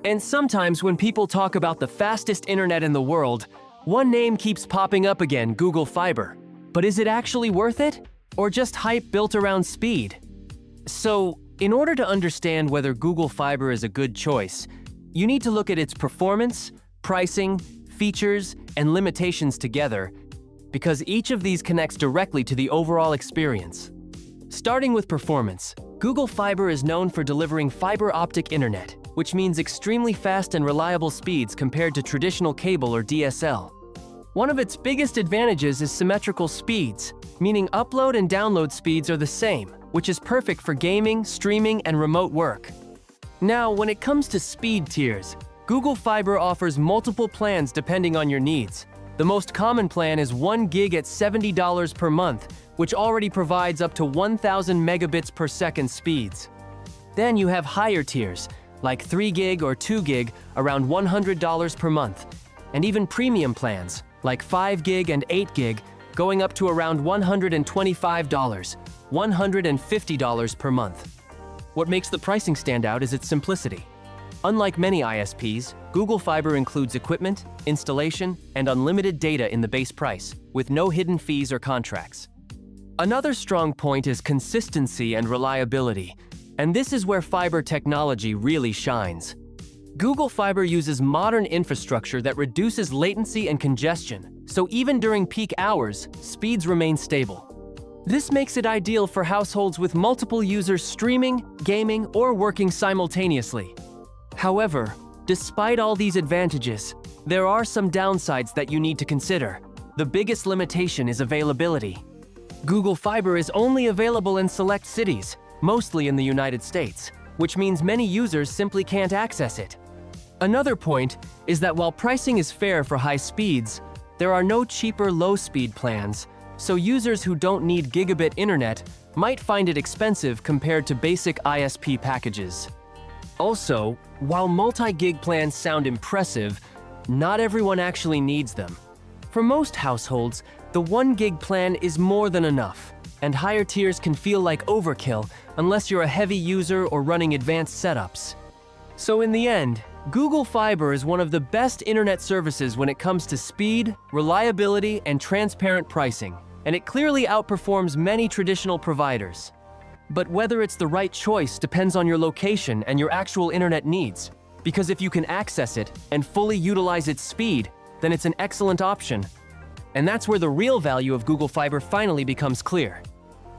And sometimes when people talk about the fastest internet in the world, one name keeps popping up again, Google Fiber. But is it actually worth it? Or just hype built around speed? So, in order to understand whether Google Fiber is a good choice, you need to look at its performance, pricing, features, and limitations together, because each of these connects directly to the overall experience. Starting with performance, Google Fiber is known for delivering fiber optic internet, which means extremely fast and reliable speeds compared to traditional cable or DSL. One of its biggest advantages is symmetrical speeds, meaning upload and download speeds are the same, which is perfect for gaming, streaming, and remote work. Now, when it comes to speed tiers, Google Fiber offers multiple plans depending on your needs. The most common plan is 1 gig at $70 per month, which already provides up to 1,000 megabits per second speeds. Then you have higher tiers, like 3 gig or 2 gig, around $100 per month, and even premium plans, like 5 gig and 8 gig, going up to around $125, $150 per month. What makes the pricing stand out is its simplicity. Unlike many ISPs, Google Fiber includes equipment, installation, and unlimited data in the base price, with no hidden fees or contracts. Another strong point is consistency and reliability, and this is where fiber technology really shines. Google Fiber uses modern infrastructure that reduces latency and congestion, so even during peak hours, speeds remain stable. This makes it ideal for households with multiple users streaming, gaming, or working simultaneously. However, despite all these advantages, there are some downsides that you need to consider. The biggest limitation is availability. Google Fiber is only available in select cities, mostly in the United States, which means many users simply can't access it. Another point is that while pricing is fair for high speeds, there are no cheaper low-speed plans, so users who don't need gigabit internet might find it expensive compared to basic ISP packages. Also, while multi-gig plans sound impressive, not everyone actually needs them. For most households, the 1 gig plan is more than enough, and higher tiers can feel like overkill unless you're a heavy user or running advanced setups. So in the end, Google Fiber is one of the best internet services when it comes to speed, reliability, and transparent pricing, and it clearly outperforms many traditional providers. But whether it's the right choice depends on your location and your actual internet needs, because if you can access it and fully utilize its speed, then it's an excellent option. And that's where the real value of Google Fiber finally becomes clear.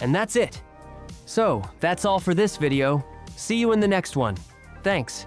And that's it. So, that's all for this video. See you in the next one. Thanks.